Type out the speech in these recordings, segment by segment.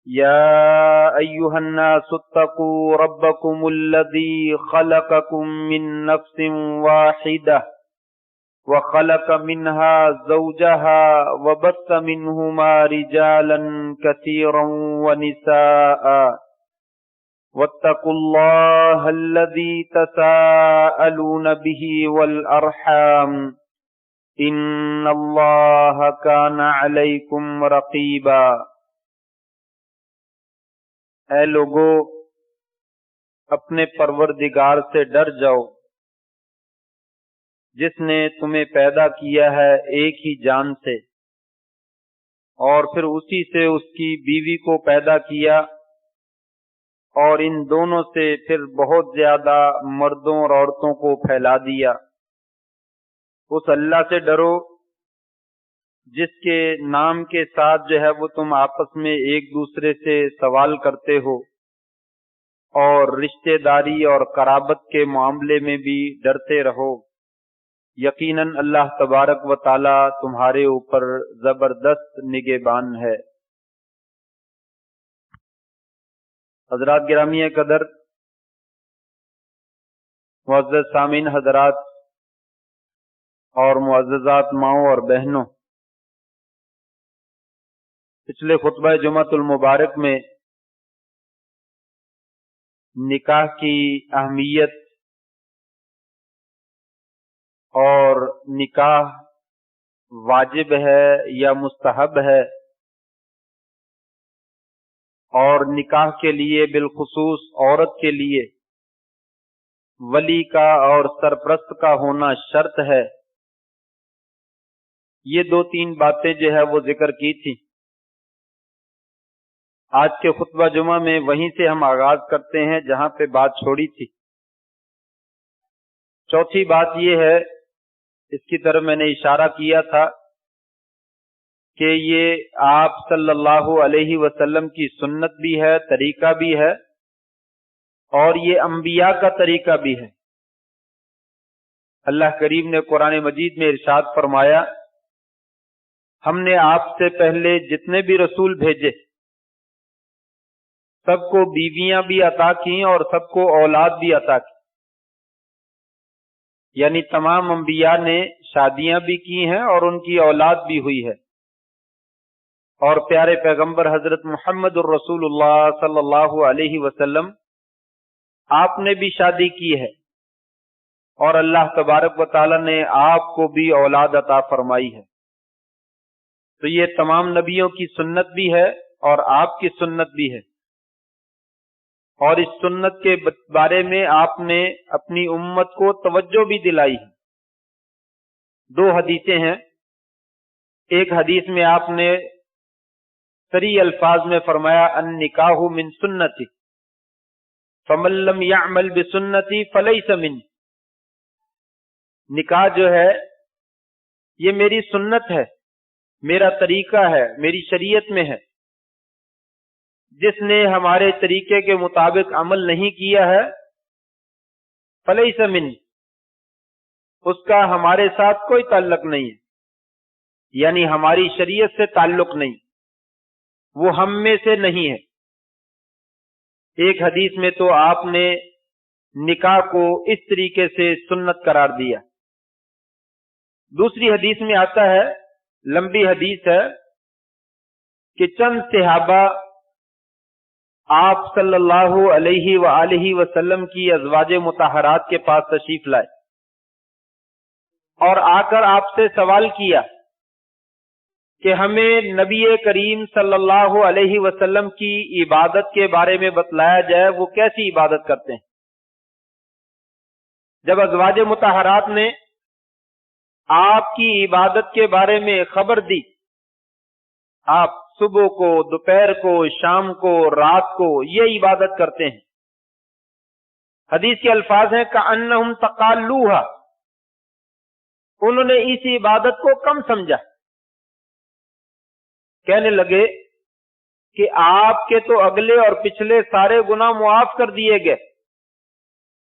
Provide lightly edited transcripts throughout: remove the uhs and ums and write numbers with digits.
يا أيها الناس اتقوا ربكم الذي خلقكم من نفس واحدة وخلق منها زوجها وبث منهما رجالا كثيرا ونساء واتقوا الله الذي تساءلون به والأرحام إن الله كان عليكم رقيبا۔ اے لوگو، اپنے پروردگار سے ڈر جاؤ جس نے تمہیں پیدا کیا ہے ایک ہی جان سے، اور پھر اسی سے اس کی بیوی کو پیدا کیا، اور ان دونوں سے پھر بہت زیادہ مردوں اور عورتوں کو پھیلا دیا۔ اس اللہ سے ڈرو جس کے نام کے ساتھ جو ہے وہ تم آپس میں ایک دوسرے سے سوال کرتے ہو، اور رشتہ داری اور قرابت کے معاملے میں بھی ڈرتے رہو۔ یقیناً اللہ تبارک و تعالی تمہارے اوپر زبردست نگہبان ہے۔ حضرات گرامی قدر، معزز سامعین حضرات اور معززات ماؤں اور بہنوں، پچھلے خطبہ جمعۃ المبارک میں نکاح کی اہمیت اور نکاح واجب ہے یا مستحب ہے، اور نکاح کے لیے بالخصوص عورت کے لیے ولی کا اور سرپرست کا ہونا شرط ہے، یہ دو تین باتیں جو ہے وہ ذکر کی تھی۔ آج کے خطبہ جمعہ میں وہیں سے ہم آغاز کرتے ہیں جہاں پہ بات چھوڑی تھی۔ چوتھی بات یہ ہے، اس کی طرف میں نے اشارہ کیا تھا کہ یہ آپ صلی اللہ علیہ وسلم کی سنت بھی ہے، طریقہ بھی ہے، اور یہ انبیاء کا طریقہ بھی ہے۔ اللہ کریم نے قرآن مجید میں ارشاد فرمایا، ہم نے آپ سے پہلے جتنے بھی رسول بھیجے سب کو بیویاں بھی عطا کی اور سب کو اولاد بھی عطا کی، یعنی تمام انبیاء نے شادیاں بھی کی ہیں اور ان کی اولاد بھی ہوئی ہے، اور پیارے پیغمبر حضرت محمد الرسول اللہ صلی اللہ علیہ وسلم آپ نے بھی شادی کی ہے، اور اللہ تبارک و تعالی نے آپ کو بھی اولاد عطا فرمائی ہے۔ تو یہ تمام نبیوں کی سنت بھی ہے اور آپ کی سنت بھی ہے، اور اس سنت کے بارے میں آپ نے اپنی امت کو توجہ بھی دلائی ہے۔ دو حدیثیں ہیں، ایک حدیث میں آپ نے صریح الفاظ میں فرمایا، النکاح من سنتی فمن لم يعمل بسنتی فلیس منی، نکاح جو ہے یہ میری سنت ہے، میرا طریقہ ہے، میری شریعت میں ہے، جس نے ہمارے طریقے کے مطابق عمل نہیں کیا ہے فلیس منی، اس کا ہمارے ساتھ کوئی تعلق نہیں ہے، یعنی ہماری شریعت سے تعلق نہیں، وہ ہم میں سے نہیں ہے۔ ایک حدیث میں تو آپ نے نکاح کو اس طریقے سے سنت قرار دیا۔ دوسری حدیث میں آتا ہے، لمبی حدیث ہے، کہ چند صحابہ آپ صلی اللہ علیہ وآلہ وسلم کی ازواج مطہرات کے پاس تشریف لائے اور آ کر آپ سے سوال کیا کہ ہمیں نبی کریم صلی اللہ علیہ وسلم کی عبادت کے بارے میں بتلایا جائے، وہ کیسی عبادت کرتے ہیں۔ جب ازواج مطہرات نے آپ کی عبادت کے بارے میں خبر دی، آپ صبح کو، دوپہر کو، شام کو، رات کو یہ عبادت کرتے ہیں۔ حدیث کے الفاظ ہیں کأنہم تقالوہا، انہوں نے اس عبادت کو کم سمجھا، کہنے لگے کہ آپ کے تو اگلے اور پچھلے سارے گناہ معاف کر دیے گئے،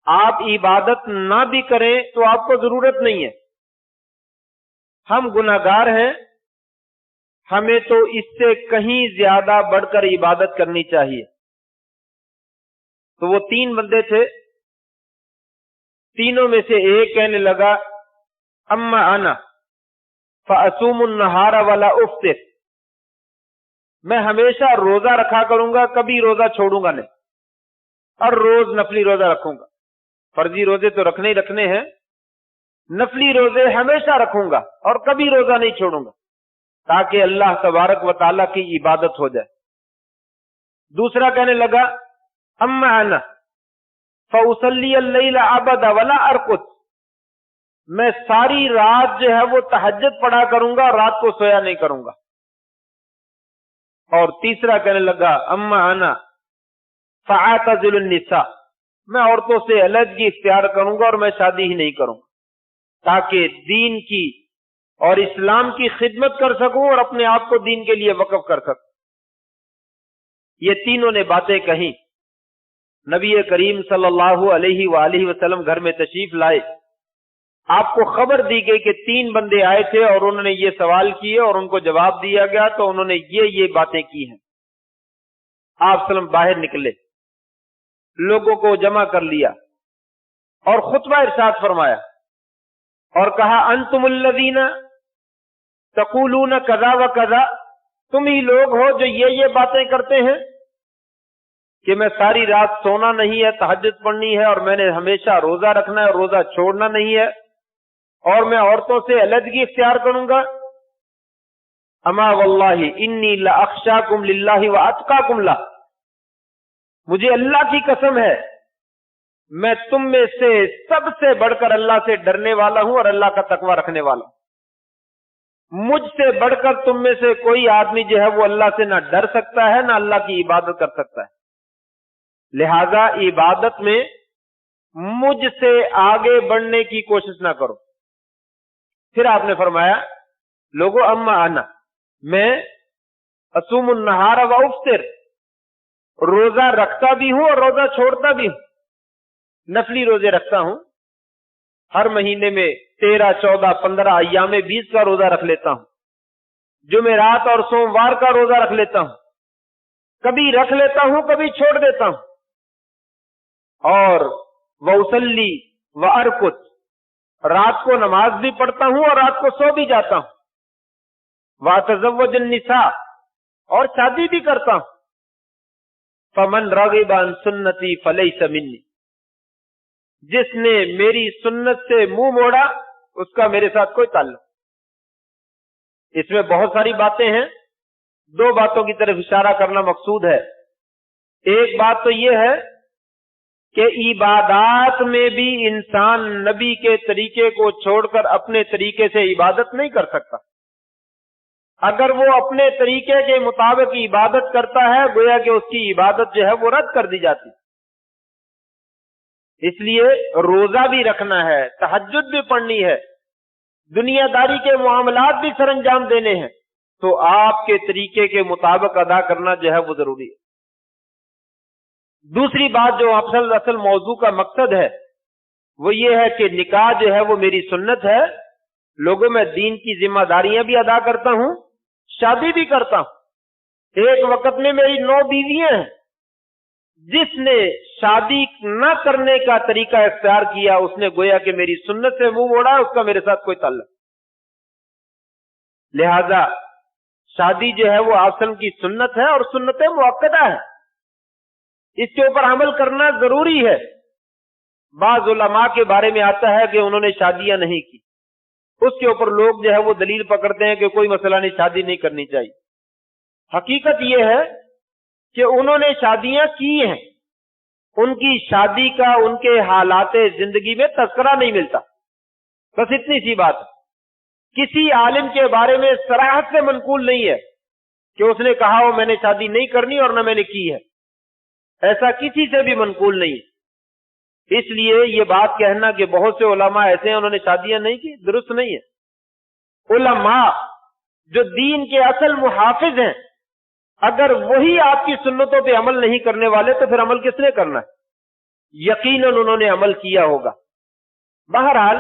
آپ عبادت نہ بھی کریں تو آپ کو ضرورت نہیں ہے، ہم گناہگار ہیں، ہمیں تو اس سے کہیں زیادہ بڑھ کر عبادت کرنی چاہیے. تو وہ 3 بندے تھے، تینوں میں سے ایک کہنے لگا اما انا فاصوم النہار ولا افطر، میں ہمیشہ روزہ رکھا کروں گا، کبھی روزہ چھوڑوں گا نہیں، ہر روز نفلی روزہ رکھوں گا. فرضی روزے تو رکھنے ہی رکھنے ہیں، نفلی روزے ہمیشہ رکھوں گا اور کبھی روزہ نہیں چھوڑوں گا تاکہ اللہ تبارک و تعالیٰ کی عبادت ہو جائے. دوسرا کہنے لگا اما انا فاصلی اللیل ابدا ولا ارقد، میں ساری رات جو ہے وہ تہجد پڑھا کروں گا، رات کو سویا نہیں کروں گا. اور تیسرا کہنے لگا اما انا فاعتزل النساء، میں عورتوں سے علیحدگی اختیار کروں گا اور میں شادی ہی نہیں کروں گا تاکہ دین کی اور اسلام کی خدمت کر سکوں اور اپنے آپ کو دین کے لیے وقف کر سکوں. یہ تینوں نے باتیں کہیں. نبی کریم صلی اللہ علیہ وآلہ وسلم گھر میں تشریف لائے. آپ کو خبر دی گئی کہ 3 بندے آئے تھے اور انہوں نے یہ سوال کیے اور ان کو جواب دیا گیا، تو انہوں نے یہ باتیں کی ہیں. آپ سلم باہر نکلے، لوگوں کو جمع کر لیا اور خطبہ ارشاد فرمایا اور کہا انتم الذین تقولون کذا و کذا، تم ہی لوگ ہو جو یہ باتیں کرتے ہیں کہ میں ساری رات سونا نہیں ہے، تہجد پڑھنی ہے، اور میں نے ہمیشہ روزہ رکھنا ہے اور روزہ چھوڑنا نہیں ہے، اور میں عورتوں سے علیحدگی اختیار کروں گا. اما واللہ انی لاخشاکم للہ واتقاکم لہ، مجھے اللہ کی قسم ہے میں تم میں سے سب سے بڑھ کر اللہ سے ڈرنے والا ہوں اور اللہ کا تقوی رکھنے والا ہوں. مجھ سے بڑھ کر تم میں سے کوئی آدمی جو ہے وہ اللہ سے نہ ڈر سکتا ہے نہ اللہ کی عبادت کر سکتا ہے. لہذا عبادت میں مجھ سے آگے بڑھنے کی کوشش نہ کرو. پھر آپ نے فرمایا لوگو اما انا، میں اصوم النہار و افطر، روزہ رکھتا بھی ہوں اور روزہ چھوڑتا بھی ہوں. نفلی روزے رکھتا ہوں، ہر مہینے میں 13 14 15 ایام 20 کا روزہ رکھ لیتا ہوں. جمعرات اور سوموار کا روزہ رکھ لیتا ہوں، کبھی رکھ لیتا ہوں کبھی چھوڑ دیتا ہوں. اور وصلی وارقد، رات کو نماز بھی پڑھتا ہوں اور رات کو سو بھی جاتا ہوں. واتزوج النساء، اور شادی بھی کرتا ہوں. فمن رغب عن سنتی فلیس منی، جس نے میری سنت سے منہ موڑا اس کا میرے ساتھ کوئی تعلق. اس میں بہت ساری باتیں ہیں، 2 باتوں کی طرف اشارہ کرنا مقصود ہے. ایک بات تو یہ ہے کہ عبادات میں بھی انسان نبی کے طریقے کو چھوڑ کر اپنے طریقے سے عبادت نہیں کر سکتا. اگر وہ اپنے طریقے کے مطابق عبادت کرتا ہے گویا کہ اس کی عبادت جو ہے وہ رد کر دی جاتی. اس لیے روزہ بھی رکھنا ہے، تہجد بھی پڑھنی ہے، دنیا داری کے معاملات بھی سر انجام دینے ہیں، تو آپ کے طریقے کے مطابق ادا کرنا جو ہے وہ ضروری ہے. دوسری بات جو اصل موضوع کا مقصد ہے وہ یہ ہے کہ نکاح جو ہے وہ میری سنت ہے. لوگوں میں دین کی ذمہ داریاں بھی ادا کرتا ہوں، شادی بھی کرتا ہوں. ایک وقت میں میری 9 بیویاں ہیں. جس نے شادی نہ کرنے کا طریقہ اختیار کیا اس نے گویا کہ میری سنت سے منہ موڑا، اس کا میرے ساتھ کوئی تعلق. لہذا شادی جو ہے وہ اصل کی سنت ہے اور سنت مؤکدہ ہے، اس کے اوپر عمل کرنا ضروری ہے. بعض علماء کے بارے میں آتا ہے کہ انہوں نے شادیاں نہیں کی، اس کے اوپر لوگ جو ہے وہ دلیل پکڑتے ہیں کہ کوئی مسئلہ نہیں، شادی نہیں کرنی چاہیے. حقیقت یہ ہے کہ انہوں نے شادیاں کی ہیں، ان کی شادی کا ان کے حالات زندگی میں تذکرہ نہیں ملتا. بس اتنی سی بات. کسی عالم کے بارے میں صراحت سے منقول نہیں ہے کہ اس نے کہا ہو میں نے شادی نہیں کرنی اور نہ میں نے کی ہے. ایسا کسی سے بھی منقول نہیں. اس لیے یہ بات کہنا کہ بہت سے علماء ایسے ہیں انہوں نے شادیاں نہیں کی، درست نہیں ہے. علماء جو دین کے اصل محافظ ہیں، اگر وہی آپ کی سنتوں پہ عمل نہیں کرنے والے تو پھر عمل کس نے کرنا ہے؟ یقیناً انہوں نے عمل کیا ہوگا. بہرحال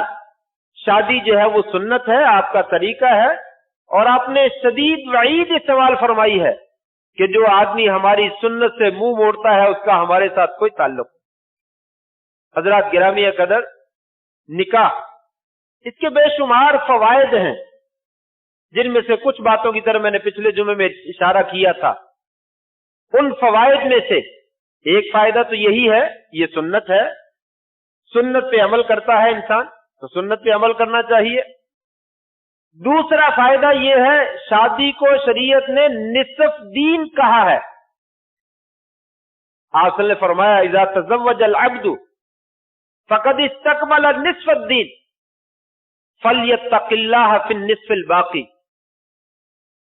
شادی جو ہے وہ سنت ہے، آپ کا طریقہ ہے، اور آپ نے شدید وعید استعمال فرمائی ہے کہ جو آدمی ہماری سنت سے منہ موڑتا ہے اس کا ہمارے ساتھ کوئی تعلق نہیں۔ حضرات گرامی قدر، نکاح اس کے بے شمار فوائد ہیں، جن میں سے کچھ باتوں کی طرف میں نے پچھلے جمعے میں اشارہ کیا تھا۔ ان فوائد میں سے ایک فائدہ تو یہی ہے، یہ سنت ہے، سنت پہ عمل کرتا ہے انسان تو سنت پہ عمل کرنا چاہیے۔ دوسرا فائدہ یہ ہے، شادی کو شریعت نے نصف دین کہا ہے۔ آپ نے فرمایا اذا تزوج العبد فقد استکمل نصف الدین فلیتق اللہ فی النصف الباقی،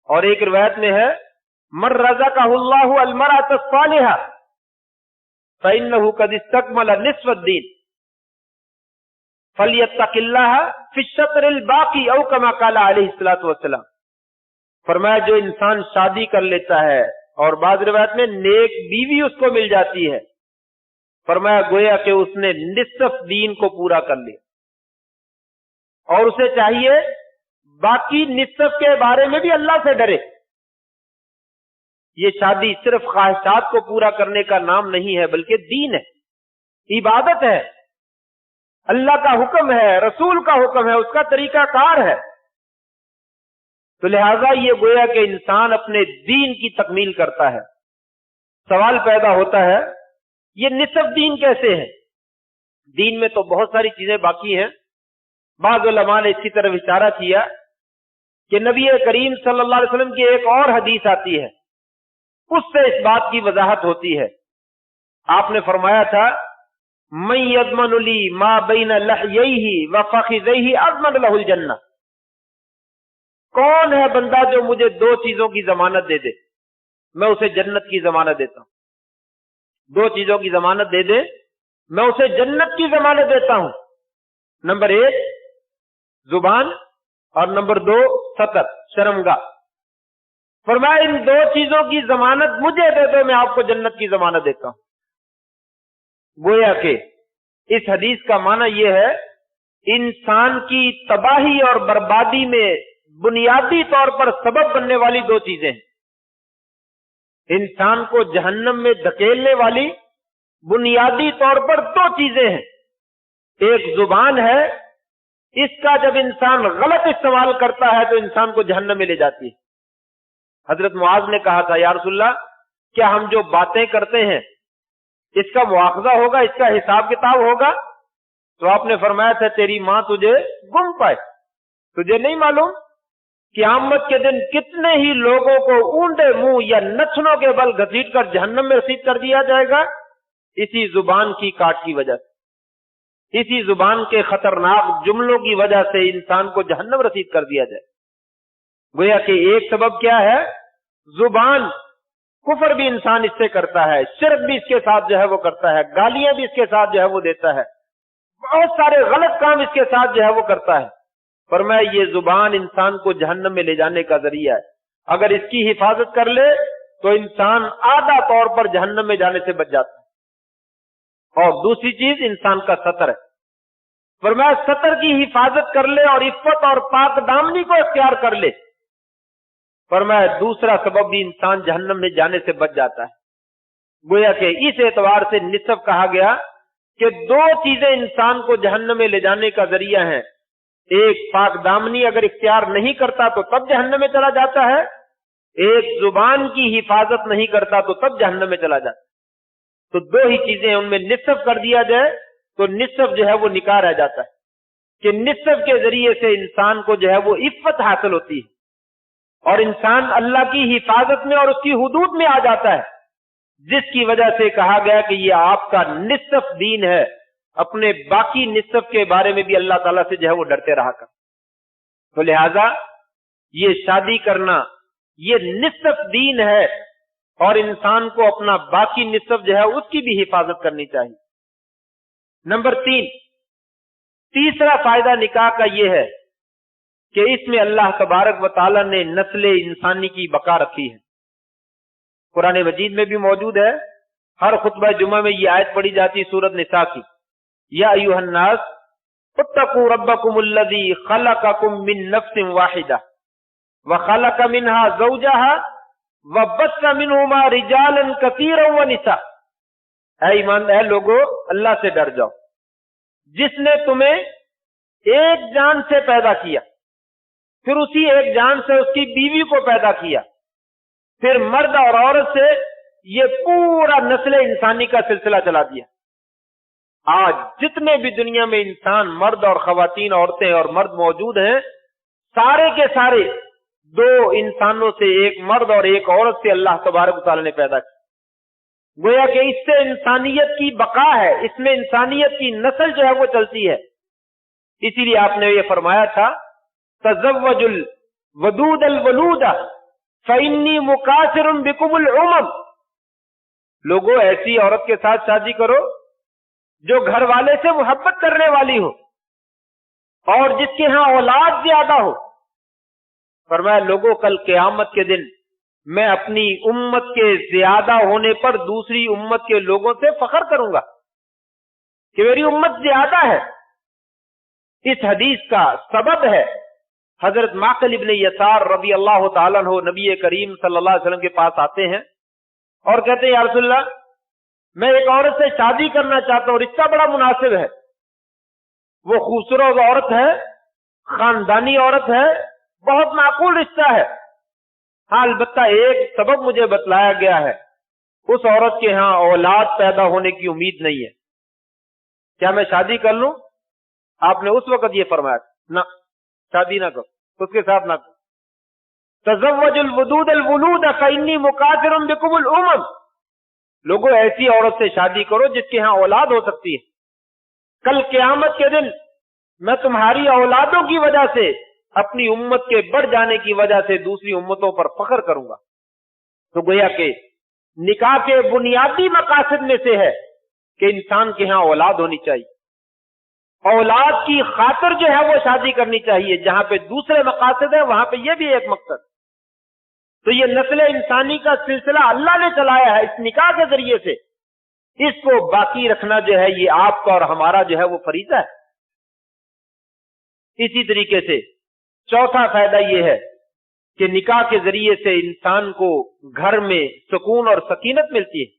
اور ایک روایت میں ہے من رزقہ اللہ المرأة الصالحہ فإنہ قد استکمل نصف الدین فلیتق اللہ فی الشطر الباقی او کما قال علیہ الصلوۃ والسلام۔ فرمایا جو انسان شادی کر لیتا ہے اور بعض روایت میں نیک بیوی اس کو مل جاتی ہے، فرمایا گویا کہ اس نے نصف دین کو پورا کر لیا، اور اسے چاہیے باقی نصف کے بارے میں بھی اللہ سے ڈرے۔ یہ شادی صرف خواہشات کو پورا کرنے کا نام نہیں ہے، بلکہ دین ہے، عبادت ہے، اللہ کا حکم ہے، رسول کا حکم ہے، اس کا طریقہ کار ہے۔ تو لہذا یہ گویا کہ انسان اپنے دین کی تکمیل کرتا ہے۔ سوال پیدا ہوتا ہے یہ نصف دین کیسے ہے؟ دین میں تو بہت ساری چیزیں باقی ہیں۔ بعض علماء نے اس کی طرف اشارہ کیا کہ نبی کریم صلی اللہ علیہ وسلم کی ایک اور حدیث آتی ہے، اس سے اس بات کی وضاحت ہوتی ہے۔ آپ نے فرمایا تھا من یضمن لی ما بین لحییہ وفخذیہ اضمن لہ الجنہ، کون ہے بندہ جو مجھے دو چیزوں کی ضمانت دے دے، میں اسے جنت کی ضمانت دیتا ہوں۔ دو چیزوں کی ضمانت دے دے، میں اسے جنت کی ضمانت دیتا ہوں۔ نمبر ایک زبان، اور نمبر دو ستر، شرمگاہ۔ فرمایا ان دو چیزوں کی ضمانت مجھے دے دو، میں آپ کو جنت کی ضمانت دیتا ہوں۔ گویا کہ اس حدیث کا معنی یہ ہے انسان کی تباہی اور بربادی میں بنیادی طور پر سبب بننے والی دو چیزیں ہیں، انسان کو جہنم میں دھکیلنے والی بنیادی طور پر دو چیزیں ہیں۔ ایک زبان ہے، اس کا جب انسان غلط استعمال کرتا ہے تو انسان کو جہنم میں لے جاتی ہے۔ حضرت معاذ نے کہا تھا یا رسول اللہ کیا ہم جو باتیں کرتے ہیں اس کا مواخذہ ہوگا، اس کا حساب کتاب ہوگا؟ تو آپ نے فرمایا تھا تیری ماں تجھے گم پائے، تجھے نہیں معلوم قیامت کے دن کتنے ہی لوگوں کو اونڈے منہ یا نچنوں کے بل گھسیٹ کر جہنم میں رسید کر دیا جائے گا، اسی زبان کی کاٹ کی وجہ سے، اسی زبان کے خطرناک جملوں کی وجہ سے انسان کو جہنم رسید کر دیا جائے۔ گویا کہ ایک سبب کیا ہے؟ زبان۔ کفر بھی انسان اس سے کرتا ہے، شرک بھی اس کے ساتھ جو ہے وہ کرتا ہے، گالیاں بھی اس کے ساتھ جو ہے وہ دیتا ہے، بہت سارے غلط کام اس کے ساتھ جو ہے وہ کرتا ہے۔ فرمایا یہ زبان انسان کو جہنم میں لے جانے کا ذریعہ ہے، اگر اس کی حفاظت کر لے تو انسان آدھا طور پر جہنم میں جانے سے بچ جاتا ہے۔ اور دوسری چیز انسان کا ستر ہے، فرمایا ستر کی حفاظت کر لے اور عفت اور پاک دامنی کو اختیار کر لے، فرمایا دوسرا سبب بھی انسان جہنم میں جانے سے بچ جاتا ہے۔ گویا کہ اس اعتبار سے نصف کہا گیا کہ دو چیزیں انسان کو جہنم میں لے جانے کا ذریعہ ہیں، ایک پاک دامنی اگر اختیار نہیں کرتا تو تب جہنم میں چلا جاتا ہے، ایک زبان کی حفاظت نہیں کرتا تو تب جہنم میں چلا جاتا ہے۔ تو دو ہی چیزیں ان میں نصف کر دیا جائے تو نصف جو ہے وہ نکاح رہ جاتا ہے، کہ نصف کے ذریعے سے انسان کو جو ہے وہ عفت حاصل ہوتی ہے اور انسان اللہ کی حفاظت میں اور اس کی حدود میں آ جاتا ہے، جس کی وجہ سے کہا گیا کہ یہ آپ کا نصف دین ہے۔ اپنے باقی نصف کے بارے میں بھی اللہ تعالیٰ سے جو ہے وہ ڈرتے رہا کر۔ تو لہذا یہ شادی کرنا یہ نصف دین ہے، اور انسان کو اپنا باقی نصف جو ہے اس کی بھی حفاظت کرنی چاہیے۔ نمبر تیسرا فائدہ نکاح کا یہ ہے کہ اس میں اللہ تبارک و تعالیٰ نے نسل انسانی کی بقا رکھی ہے۔ قرآن مجید میں بھی موجود ہے، ہر خطبہ جمعہ میں یہ آیت پڑھی جاتی سورۃ نساء کی، یا ایھا الناس اتقوا ربکم الذی خلقکم من نفس واحدہ وخلق منها زوجها وبث منهما رجالا كثيرا ونساء. اے لوگو اللہ سے ڈر جاؤ جس نے تمہیں ایک جان سے پیدا کیا، پھر اسی ایک جان سے اس کی بیوی کو پیدا کیا، پھر مرد اور عورت سے یہ پورا نسل انسانی کا سلسلہ چلا دیا. آج جتنے بھی دنیا میں انسان، مرد اور خواتین، عورتیں اور مرد موجود ہیں، سارے کے سارے دو انسانوں سے، ایک مرد اور ایک عورت سے اللہ تبارک و تعالی نے پیدا کیا. گویا کہ اس سے انسانیت کی بقا ہے، اس میں انسانیت کی نسل جو ہے وہ چلتی ہے. اسی لیے آپ نے یہ فرمایا تھا تزوج الودود الولود فإنی مکاثر بکم الامم. لوگوں ایسی عورت کے ساتھ شادی کرو جو گھر والے سے محبت کرنے والی ہو اور جس کے ہاں اولاد زیادہ ہو. فرمایا لوگوں کل قیامت کے دن میں اپنی امت کے زیادہ ہونے پر دوسری امت کے لوگوں سے فخر کروں گا کہ میری امت زیادہ ہے. اس حدیث کا سبب ہے حضرت معقل ابن یسار رضی اللہ تعالیٰ عنہ نبی کریم صلی اللہ علیہ وسلم کے پاس آتے ہیں اور کہتے ہیں یا رسول اللہ میں ایک عورت سے شادی کرنا چاہتا ہوں، رشتہ بڑا مناسب ہے، وہ خوبصورت عورت ہے، خاندانی عورت ہے، بہت معقول رشتہ ہے. ہاں البتہ ایک سبب مجھے بتلایا گیا ہے، اس عورت کے ہاں اولاد پیدا ہونے کی امید نہیں ہے، کیا میں شادی کر لوں؟ آپ نے اس وقت یہ فرمایا نہ، شادی نہ کرو، اس کے ساتھ نہ کرو. تزوج الودود الولود فإنی مکاثر بکم الامم. لوگوں ایسی عورت سے شادی کرو جس کے ہاں اولاد ہو سکتی ہے. کل قیامت کے دن میں تمہاری اولادوں کی وجہ سے، اپنی امت کے بڑھ جانے کی وجہ سے دوسری امتوں پر فخر کروں گا. تو گویا کہ نکاح کے بنیادی مقاصد میں سے ہے کہ انسان کے ہاں اولاد ہونی چاہیے. اولاد کی خاطر جو ہے وہ شادی کرنی چاہیے. جہاں پہ دوسرے مقاصد ہیں وہاں پہ یہ بھی ایک مقصد. تو یہ نسل انسانی کا سلسلہ اللہ نے چلایا ہے اس نکاح کے ذریعے سے. اس کو باقی رکھنا جو ہے یہ آپ کا اور ہمارا جو ہے وہ فریضہ ہے. اسی طریقے سے چوتھا فائدہ یہ ہے کہ نکاح کے ذریعے سے انسان کو گھر میں سکون اور سکینت ملتی ہے.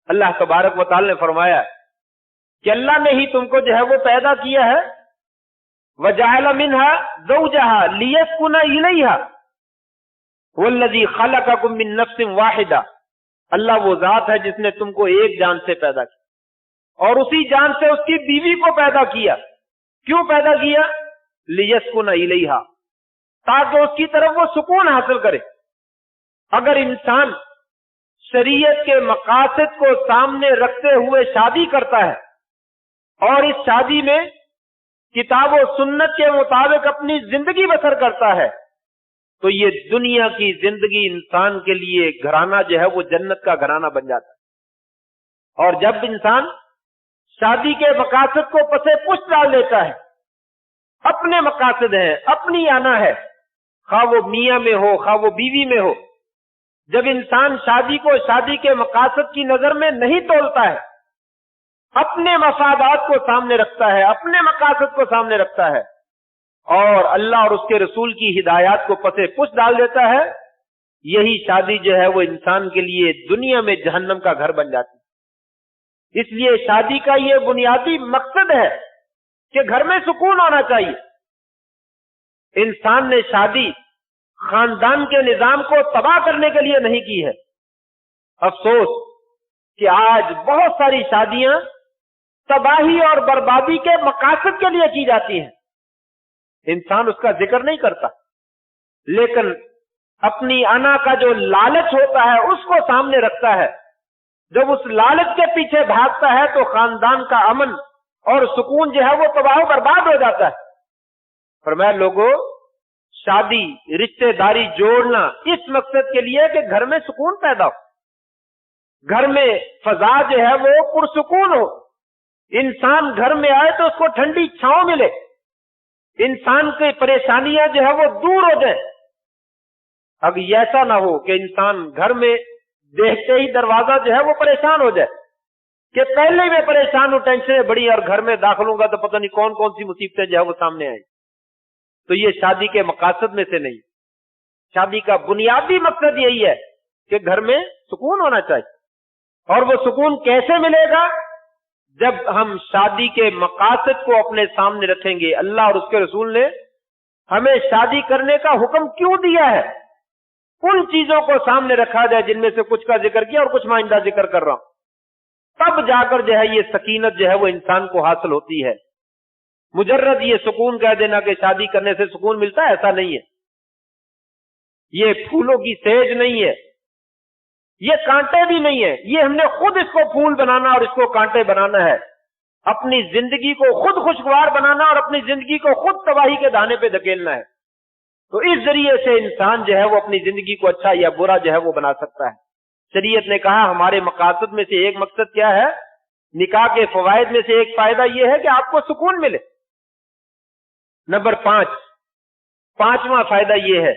اللہ تبارک و تعالی نے فرمایا کہ اللہ نے ہی تم کو جو ہے وہ پیدا کیا ہے. وَجَعَلَ مِنْهَا زَوْجَهَا لِيَسْكُنَ إِلَيْهَا وَالَّذِي خَلَقَكُم مِّن نَّفْسٍ وَاحِدَةٍ. اللہ وہ ذات ہے جس نے تم کو ایک جان سے پیدا کیا اور اسی جان سے اس کی بیوی کو پیدا کیا. کیوں پیدا کیا؟ لِيَسْكُنَ إِلَيْهَا، تاکہ اس کی طرف وہ سکون حاصل کرے. اگر انسان شریعت کے مقاصد کو سامنے رکھتے ہوئے شادی کرتا ہے اور اس شادی میں کتاب و سنت کے مطابق اپنی زندگی بسر کرتا ہے تو یہ دنیا کی زندگی انسان کے لیے گھرانہ جو ہے وہ جنت کا گھرانہ بن جاتا ہے. اور جب انسان شادی کے مقاصد کو پسے پشت ڈال دیتا ہے، اپنے مقاصد ہیں، اپنی آنا ہے، خواہ وہ میاں میں ہو خواہ وہ بیوی میں ہو، جب انسان شادی کو شادی کے مقاصد کی نظر میں نہیں تولتا ہے، اپنے مفادات کو سامنے رکھتا ہے، اپنے مقاصد کو سامنے رکھتا ہے اور اللہ اور اس کے رسول کی ہدایات کو پسے پشت ڈال دیتا ہے، یہی شادی جو ہے وہ انسان کے لیے دنیا میں جہنم کا گھر بن جاتی ہے. اس لیے شادی کا یہ بنیادی مقصد ہے کہ گھر میں سکون ہونا چاہیے. انسان نے شادی خاندان کے نظام کو تباہ کرنے کے لیے نہیں کی ہے. افسوس کہ آج بہت ساری شادیاں تباہی اور بربادی کے مقاصد کے لیے کی جاتی ہیں. انسان اس کا ذکر نہیں کرتا، لیکن اپنی انا کا جو لالچ ہوتا ہے اس کو سامنے رکھتا ہے. جب اس لالچ کے پیچھے بھاگتا ہے تو خاندان کا امن اور سکون جو ہے وہ تباہ و برباد ہو جاتا ہے. فرمایا لوگوں شادی رشتے داری جوڑنا اس مقصد کے لیے کہ گھر میں سکون پیدا ہو، گھر میں فضا جو ہے وہ پرسکون ہو، انسان گھر میں آئے تو اس کو ٹھنڈی چھاؤں ملے، انسان کی پریشانیاں جو ہے وہ دور ہو جائیں. اب ایسا نہ ہو کہ انسان گھر میں دیکھتے ہی دروازہ جو ہے وہ پریشان ہو جائے کہ پہلے میں پریشان ہوں، ٹینشنیں بڑی اور گھر میں داخل ہوں گا تو پتہ نہیں کون کون سی مصیبتیں جو ہے وہ سامنے آئیں. تو یہ شادی کے مقاصد میں سے نہیں. شادی کا بنیادی مقصد یہی ہے کہ گھر میں سکون ہونا چاہیے. اور وہ سکون کیسے ملے گا؟ جب ہم شادی کے مقاصد کو اپنے سامنے رکھیں گے. اللہ اور اس کے رسول نے ہمیں شادی کرنے کا حکم کیوں دیا ہے؟ ان چیزوں کو سامنے رکھا جائے جن میں سے کچھ کا ذکر کیا اور کچھ میں آئندہ ذکر کر رہا ہوں. تب جا کر جو ہے یہ سکینت جو ہے وہ انسان کو حاصل ہوتی ہے. مجرد یہ سکون کہہ دینا کہ شادی کرنے سے سکون ملتا ہے، ایسا نہیں ہے. یہ پھولوں کی سیج نہیں ہے، یہ کانٹے بھی نہیں ہے. یہ ہم نے خود اس کو پھول بنانا اور اس کو کانٹے بنانا ہے. اپنی زندگی کو خود خوشگوار بنانا اور اپنی زندگی کو خود تباہی کے دانے پہ دھکیلنا ہے. تو اس ذریعے سے انسان جو ہے وہ اپنی زندگی کو اچھا یا برا جو ہے وہ بنا سکتا ہے. شریعت نے کہا ہمارے مقاصد میں سے ایک مقصد کیا ہے؟ نکاح کے فوائد میں سے ایک فائدہ یہ ہے کہ آپ کو سکون ملے. نمبر 5، پانچواں فائدہ یہ ہے،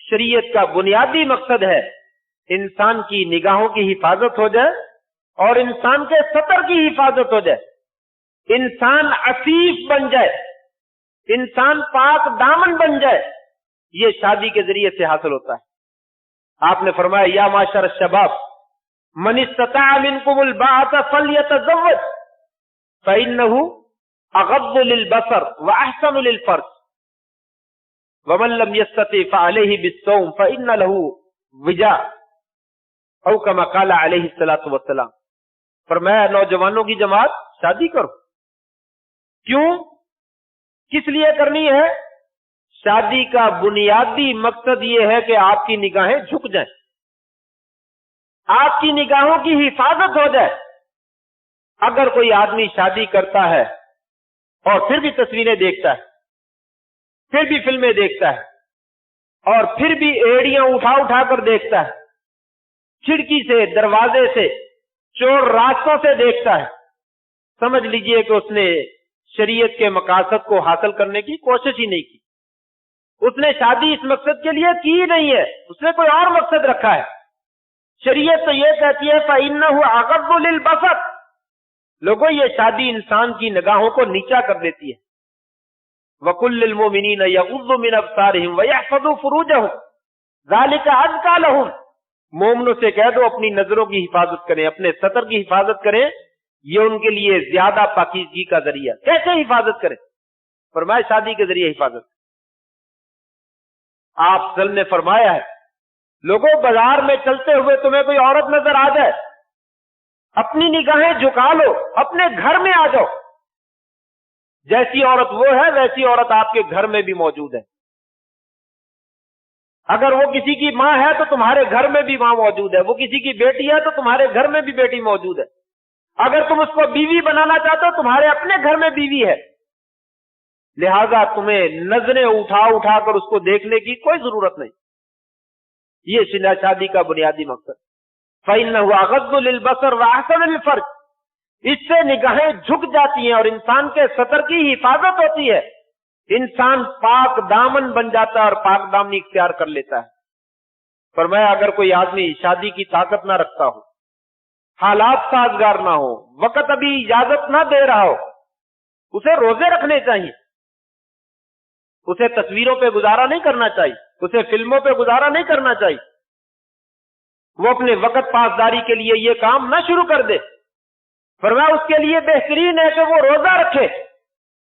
شریعت کا بنیادی مقصد ہے انسان کی نگاہوں کی حفاظت ہو جائے اور انسان کے سطر کی حفاظت ہو جائے. انسان عفیف بن جائے، انسان پاک دامن بن جائے. یہ شادی کے ذریعے سے حاصل ہوتا ہے. آپ نے فرمایا یا معاشر الشباب من استطاع منکم الباءۃ فلیتزوج فإنہ اغض للبصر واحسن للفرج ومن لم يستطع فعليه بالصوم فإن له وجاء او کما قال علیہ الصلوۃ والسلام. فرمایا نوجوانوں کی جماعت شادی کرو. کیوں؟ کس لیے کرنی ہے؟ شادی کا بنیادی مقصد یہ ہے کہ آپ کی نگاہیں جھک جائیں، آپ کی نگاہوں کی حفاظت ہو جائے. اگر کوئی آدمی شادی کرتا ہے اور پھر بھی تصویریں دیکھتا ہے، پھر بھی فلمیں دیکھتا ہے اور پھر بھی ایڑیاں اٹھا اٹھا کر دیکھتا ہے، کھڑکی سے، دروازے سے، چور راستوں سے دیکھتا ہے، سمجھ لیجئے کہ اس نے شریعت کے مقاصد کو حاصل کرنے کی کوشش ہی نہیں کی. اس نے شادی اس مقصد کے لیے کی نہیں ہے، اس نے کوئی اور مقصد رکھا ہے. شریعت تو یہ کہتی ہے فَإِنَّهُ أَغَضُّ لِلْبَصَرِ. لوگوں یہ شادی انسان کی نگاہوں کو نیچا کر دیتی ہے. وَقُلْ لِلْمُؤْمِنِينَ يَغُضُّوا مِنْ أَبْصَارِهِمْ وَيَحْفَظُوا فُرُوجَهُمْ ذَلِكَ أَزْكَىٰ لَهُمْ. مومنوں سے کہہ دو اپنی نظروں کی حفاظت کریں، اپنے سطر کی حفاظت کریں، یہ ان کے لیے زیادہ پاکیزگی کا ذریعہ. کیسے حفاظت کریں؟ فرمایا شادی کے ذریعے حفاظت. آپ صلی اللہ علیہ وسلم نے فرمایا ہے لوگوں بازار میں چلتے ہوئے تمہیں کوئی عورت نظر آ جائے، اپنی نگاہیں جھکا لو، اپنے گھر میں آ جاؤ. جیسی عورت وہ ہے ویسی عورت آپ کے گھر میں بھی موجود ہے. اگر وہ کسی کی ماں ہے تو تمہارے گھر میں بھی ماں موجود ہے، وہ کسی کی بیٹی ہے تو تمہارے گھر میں بھی بیٹی موجود ہے. اگر تم اس کو بیوی بنانا چاہتے ہو تمہارے اپنے گھر میں بیوی ہے. لہذا تمہیں نظریں اٹھا اٹھا کر اس کو دیکھنے کی کوئی ضرورت نہیں. یہ شادی کا بنیادی مقصد. فَإِنَّهُ أَغَضُّ لِلْبَصَرِ وَأَحْسَنُ لِلْفَرْجِ. اس سے نگاہیں جھک جاتی ہیں اور انسان کے سطر کی حفاظت ہوتی ہے. انسان پاک دامن بن جاتا ہے اور پاک دامنی اختیار کر لیتا ہے. فرمایا اگر کوئی آدمی شادی کی طاقت نہ رکھتا ہو، حالات سازگار نہ ہو، وقت ابھی اجازت نہ دے رہا ہو، اسے روزے رکھنے چاہیے. اسے تصویروں پہ گزارا نہیں کرنا چاہیے، اسے فلموں پہ گزارا نہیں کرنا چاہیے. وہ اپنے وقت پاسداری کے لیے یہ کام نہ شروع کر دے. فرمایا اس کے لیے بہترین ہے کہ وہ روزہ رکھے.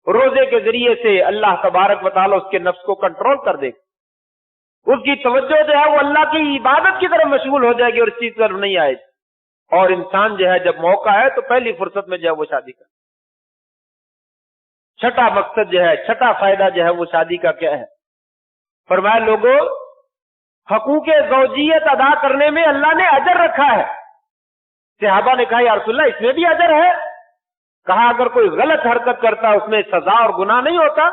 روزے کے ذریعے سے اللہ تبارک و تعالیٰ اس کے نفس کو کنٹرول کر دے گا. اس کی توجہ جو ہے وہ اللہ کی عبادت کی طرف مشغول ہو جائے گی اور اس چیز طرف نہیں آئے گی. اور انسان جو ہے جب موقع ہے تو پہلی فرصت میں جو ہے وہ شادی کرے. چھٹا مقصد جو ہے، چھٹا فائدہ جو ہے وہ شادی کا کیا ہے؟ فرمایا لوگوں حقوق زوجیت ادا کرنے میں اللہ نے اجر رکھا ہے. صحابہ نے کہا یا رسول اللہ اس میں بھی اجر ہے؟ کہا اگر کوئی غلط حرکت کرتا اس میں سزا اور گناہ نہیں ہوتا؟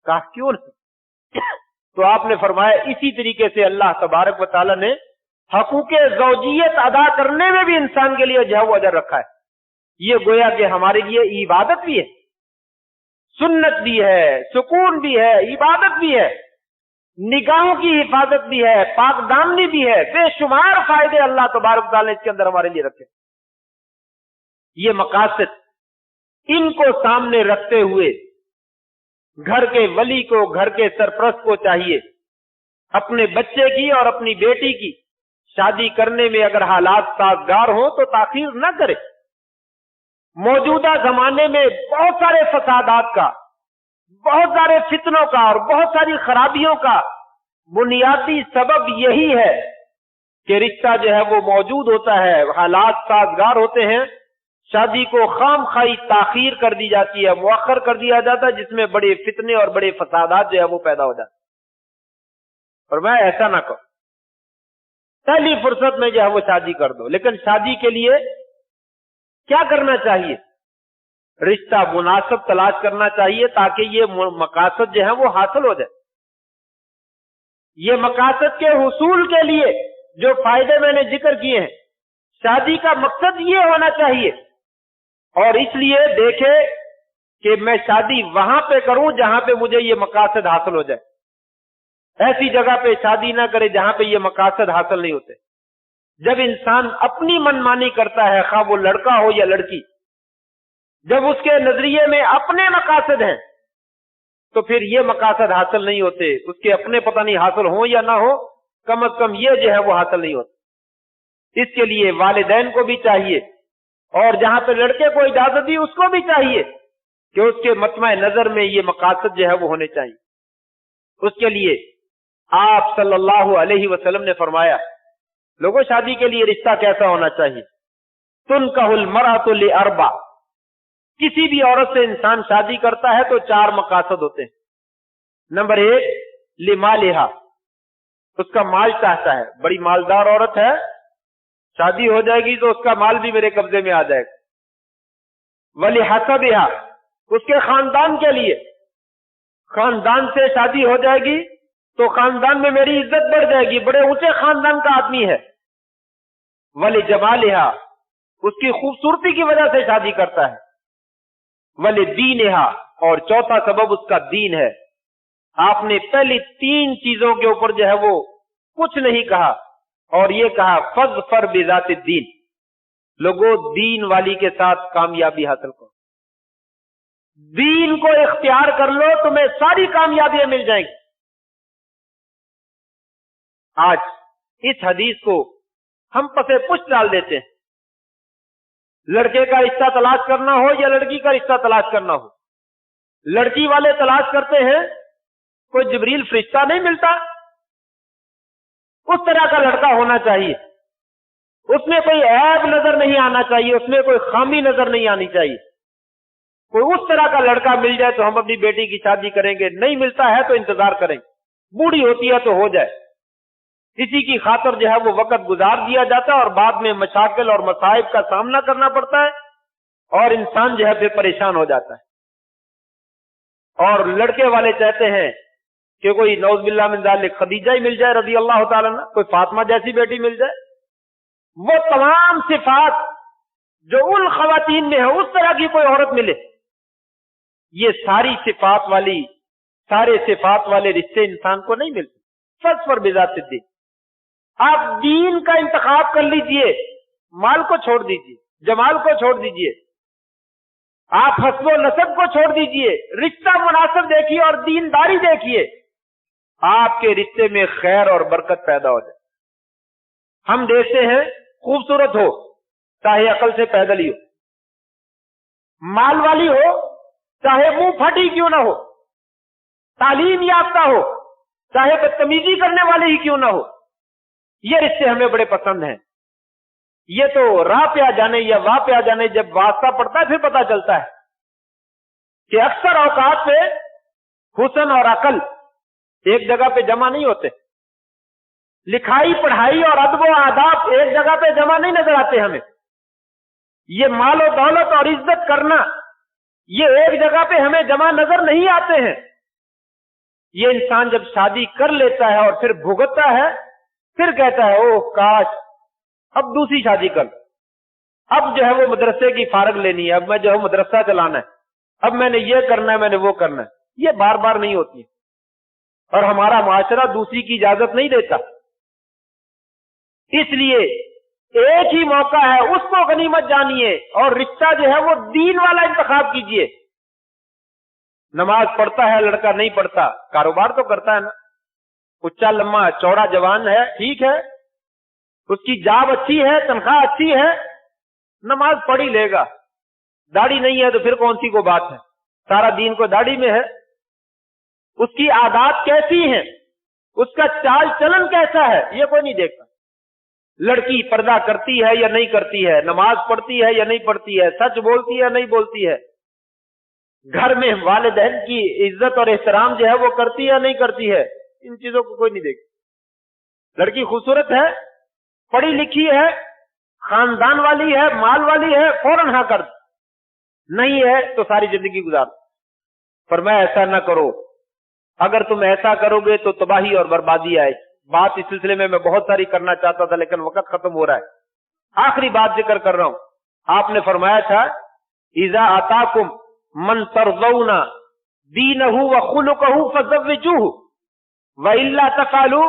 کہا کیوں نہیں؟ تو آپ نے فرمایا اسی طریقے سے اللہ تبارک و تعالیٰ نے حقوق زوجیت ادا کرنے میں بھی انسان کے لیے جو ہے وہ اجر رکھا ہے. یہ گویا کہ ہمارے لیے عبادت بھی ہے، سنت بھی ہے، سکون بھی ہے، عبادت بھی ہے، نگاہوں کی حفاظت بھی ہے، پاک دامنی بھی ہے. بے شمار فائدے اللہ تبارک و تعالیٰ نے اس کے اندر ہمارے لیے رکھے. یہ مقاصد ان کو سامنے رکھتے ہوئے گھر کے ولی کو، گھر کے سرپرست کو چاہیے اپنے بچے کی اور اپنی بیٹی کی شادی کرنے میں اگر حالات سازگار ہوں تو تاخیر نہ کرے۔ موجودہ زمانے میں بہت سارے فسادات کا، بہت سارے فتنوں کا اور بہت ساری خرابیوں کا بنیادی سبب یہی ہے کہ رشتہ جو ہے وہ موجود ہوتا ہے، حالات سازگار ہوتے ہیں، شادی کو خام خواہی تاخیر کر دی جاتی ہے، مؤخر کر دیا جاتا ہے، جس میں بڑے فتنے اور بڑے فسادات جو ہے وہ پیدا ہو جاتے ہیں۔ اور میں ایسا نہ کروں، پہلی فرصت میں جو ہے وہ شادی کر دو۔ لیکن شادی کے لیے کیا کرنا چاہیے؟ رشتہ مناسب تلاش کرنا چاہیے تاکہ یہ مقاصد جو ہیں وہ حاصل ہو جائے۔ یہ مقاصد کے حصول کے لیے جو فائدے میں نے ذکر کیے ہیں، شادی کا مقصد یہ ہونا چاہیے، اور اس لیے دیکھے کہ میں شادی وہاں پہ کروں جہاں پہ مجھے یہ مقاصد حاصل ہو جائے۔ ایسی جگہ پہ شادی نہ کرے جہاں پہ یہ مقاصد حاصل نہیں ہوتے۔ جب انسان اپنی منمانی کرتا ہے، خواہ وہ لڑکا ہو یا لڑکی، جب اس کے نظریے میں اپنے مقاصد ہیں تو پھر یہ مقاصد حاصل نہیں ہوتے۔ اس کے اپنے پتہ نہیں حاصل ہوں یا نہ ہو، کم از کم یہ جو ہے وہ حاصل نہیں ہوتے۔ اس کے لیے والدین کو بھی چاہیے، اور جہاں پہ لڑکے کو اجازت دی اس کو بھی چاہیے کہ اس کے مطمع نظر میں یہ مقاصد جو ہے وہ ہونے چاہیے۔ اس کے لیے آپ صلی اللہ علیہ وسلم نے فرمایا، لوگوں شادی کے لیے رشتہ کیسا ہونا چاہیے؟ تنکح المرأۃ لاربع، کسی بھی عورت سے انسان شادی کرتا ہے تو 4 مقاصد ہوتے ہیں۔ نمبر 1، لمالہا، اس کا مال چاہتا ہے، بڑی مالدار عورت ہے، شادی ہو جائے گی تو اس کا مال بھی میرے قبضے میں آ جائے گا۔ ولحسبہا، اس کے خاندان کے لیے، خاندان سے شادی ہو جائے گی تو خاندان میں میری عزت بڑھ جائے گی، بڑے اونچے خاندان کا آدمی ہے۔ ولجمالہا، اس کی خوبصورتی کی وجہ سے شادی کرتا ہے۔ ولدینہا، اور چوتھا سبب اس کا دین ہے۔ آپ نے پہلی 3 چیزوں کے اوپر جو ہے وہ کچھ نہیں کہا، اور یہ کہا فاظفر بذات الدین، لوگوں دین والی کے ساتھ کامیابی حاصل کرو، دین کو اختیار کر لو، تمہیں ساری کامیابیاں مل جائیں گی۔ آج اس حدیث کو ہم پسے پشت ڈال دیتے ہیں۔ لڑکے کا رشتہ تلاش کرنا ہو یا لڑکی کا رشتہ تلاش کرنا ہو، لڑکی والے تلاش کرتے ہیں، کوئی جبریل فرشتہ نہیں ملتا، اس طرح کا لڑکا ہونا چاہیے، اس میں کوئی عیب نظر نہیں آنا چاہیے، اس میں کوئی خامی نظر نہیں آنی چاہیے۔ کوئی اس طرح کا لڑکا مل جائے تو ہم اپنی بیٹی کی شادی کریں گے، نہیں ملتا ہے تو انتظار کریں گے، بوڑھی ہوتی ہے تو ہو جائے، اسی کی خاطر جو ہے وہ وقت گزار دیا جاتا ہے، اور بعد میں مشاکل اور مصائب کا سامنا کرنا پڑتا ہے، اور انسان جو ہے پھر پریشان ہو جاتا ہے۔ اور لڑکے والے چاہتے ہیں کہ کوئی نعوذ باللہ من ذالک خدیجہ ہی مل جائے رضی اللہ تعالیٰ عنہ، کوئی فاطمہ جیسی بیٹی مل جائے، وہ تمام صفات جو ان خواتین میں ہے اس طرح کی کوئی عورت ملے۔ یہ ساری صفات والی، سارے صفات والے رشتے انسان کو نہیں ملتے۔ فاظفر بذات الدین، آپ دین کا انتخاب کر لیجئے، مال کو چھوڑ دیجئے، جمال کو چھوڑ دیجئے، آپ حسب و نسب کو چھوڑ دیجئے، رشتہ مناسب دیکھیے اور دینداری دیکھیے، آپ کے رشتے میں خیر اور برکت پیدا ہو جائے۔ ہم دیکھتے ہیں خوبصورت ہو چاہے عقل سے پیدل ہی ہو، مال والی ہو چاہے منہ پھٹی کیوں نہ ہو، تعلیم یافتہ ہو چاہے بدتمیزی کرنے والے ہی کیوں نہ ہو، یہ رشتے ہمیں بڑے پسند ہیں۔ یہ تو راہ پہ آ جانے یا واہ پہ آ جانے جب واسطہ پڑتا ہے پھر پتا چلتا ہے کہ اکثر اوقات پہ حسن اور عقل ایک جگہ پہ جمع نہیں ہوتے، لکھائی پڑھائی اور ادب و آداب ایک جگہ پہ جمع نہیں نظر آتے ہمیں، یہ مال و دولت اور عزت کرنا یہ ایک جگہ پہ ہمیں جمع نظر نہیں آتے ہیں۔ یہ انسان جب شادی کر لیتا ہے اور پھر بھگتتا ہے، پھر کہتا ہے اوہ کاش اب دوسری شادی کر، اب جو ہے وہ مدرسے کی فارغ لینی ہے، اب میں جو ہے مدرسہ چلانا ہے، اب میں نے یہ کرنا ہے، میں نے وہ کرنا ہے۔ یہ بار بار نہیں ہوتی، اور ہمارا معاشرہ دوسری کی اجازت نہیں دیتا۔ اس لیے ایک ہی موقع ہے، اس کو غنیمت جانیے، اور رشتہ جو ہے وہ دین والا انتخاب کیجئے۔ نماز پڑھتا ہے لڑکا، نہیں پڑھتا، کاروبار تو کرتا ہے نا، اچا لمبا چوڑا جوان ہے، ٹھیک ہے، اس کی جاب اچھی ہے، تنخواہ اچھی ہے، نماز پڑھی لے گا. داڑھی نہیں ہے تو پھر کون سی کو بات ہے، سارا دین کو داڑھی میں ہے. اس کی عادات کیسی ہیں، اس کا چال چلن کیسا ہے، یہ کوئی نہیں دیکھتا. لڑکی پردہ کرتی ہے یا نہیں کرتی ہے، نماز پڑھتی ہے یا نہیں پڑھتی ہے، سچ بولتی ہے یا نہیں بولتی ہے، گھر میں والدین کی عزت اور احترام جو ہے وہ کرتی ہے یا نہیں کرتی ہے، ان چیزوں کو کوئی نہیں دیکھتا. لڑکی خوبصورت ہے، پڑھی لکھی ہے، خاندان والی ہے، مال والی ہے، فوراً ہاں کر، نہیں ہے تو ساری زندگی گزار. فرمایا ایسا نہ کرو، اگر تم ایسا کرو گے تو تباہی اور بربادی آئے. بات اس سلسلے میں بہت ساری کرنا چاہتا تھا لیکن وقت ختم ہو رہا ہے. آخری بات ذکر کر رہا ہوں. آپ نے فرمایا تھا اذا آتاکم من ترضون دینہ وخلقہ فزوجوہ والا تفعلوا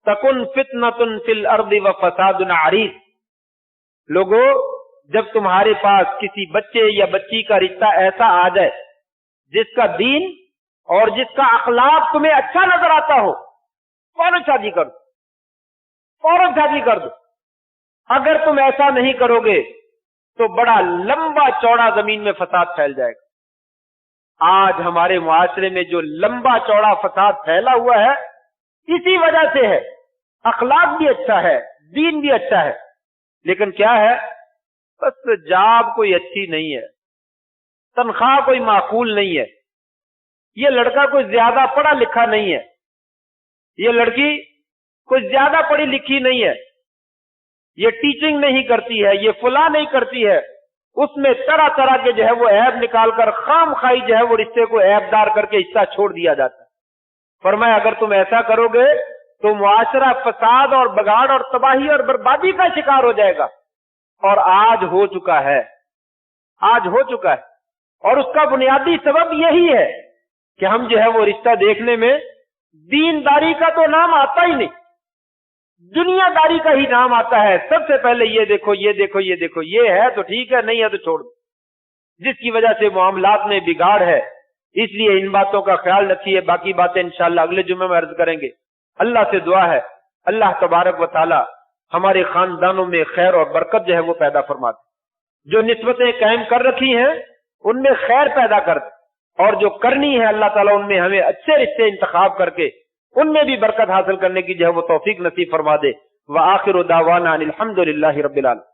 تکن فتنۃ فی الارض وفساد عریض. لوگوں، جب تمہارے پاس کسی بچے یا بچی کا رشتہ ایسا آ جائے جس کا دین اور جس کا اخلاق تمہیں اچھا نظر آتا ہو، فوراً شادی کر دو، فوراً شادی کر دو. اگر تم ایسا نہیں کرو گے تو بڑا لمبا چوڑا زمین میں فساد پھیل جائے گا. آج ہمارے معاشرے میں جو لمبا چوڑا فساد پھیلا ہوا ہے اسی وجہ سے ہے. اخلاق بھی اچھا ہے، دین بھی اچھا ہے، لیکن کیا ہے، بس جاب کوئی اچھی نہیں ہے، تنخواہ کوئی معقول نہیں ہے، یہ لڑکا کوئی زیادہ پڑھا لکھا نہیں ہے، یہ لڑکی کوئی زیادہ پڑھی لکھی نہیں ہے، یہ ٹیچنگ نہیں کرتی ہے، یہ فلاں نہیں کرتی ہے. اس میں طرح طرح کے جو ہے وہ عیب نکال کر خام خائی جو ہے وہ رشتے کو عیب دار کر کے حصہ چھوڑ دیا جاتا ہے. فرمایا اگر تم ایسا کرو گے تو معاشرہ فساد اور بگاڑ اور تباہی اور بربادی کا شکار ہو جائے گا. اور آج ہو چکا ہے، آج ہو چکا ہے. اور اس کا بنیادی سبب یہی ہے کہ ہم جو ہے وہ رشتہ دیکھنے میں دینداری کا تو نام آتا ہی نہیں، دنیا داری کا ہی نام آتا ہے. سب سے پہلے یہ دیکھو، یہ دیکھو، یہ دیکھو، یہ ہے تو ٹھیک ہے، نہیں ہے تو چھوڑ دو، جس کی وجہ سے معاملات میں بگاڑ ہے. اس لیے ان باتوں کا خیال رکھیے. باقی باتیں انشاءاللہ اگلے جمعے میں عرض کریں گے. اللہ سے دعا ہے اللہ تبارک و تعالی ہمارے خاندانوں میں خیر اور برکت جو ہے وہ پیدا فرما دے. جو نسبتیں قائم کر رکھی ہیں ان میں خیر پیدا کر دے، اور جو کرنی ہے اللہ تعالیٰ ان میں ہمیں اچھے رشتے انتخاب کر کے ان میں بھی برکت حاصل کرنے کی جو ہے وہ توفیق نصیب فرما دے. وآخر دعوانا الحمد للہ رب العالمین.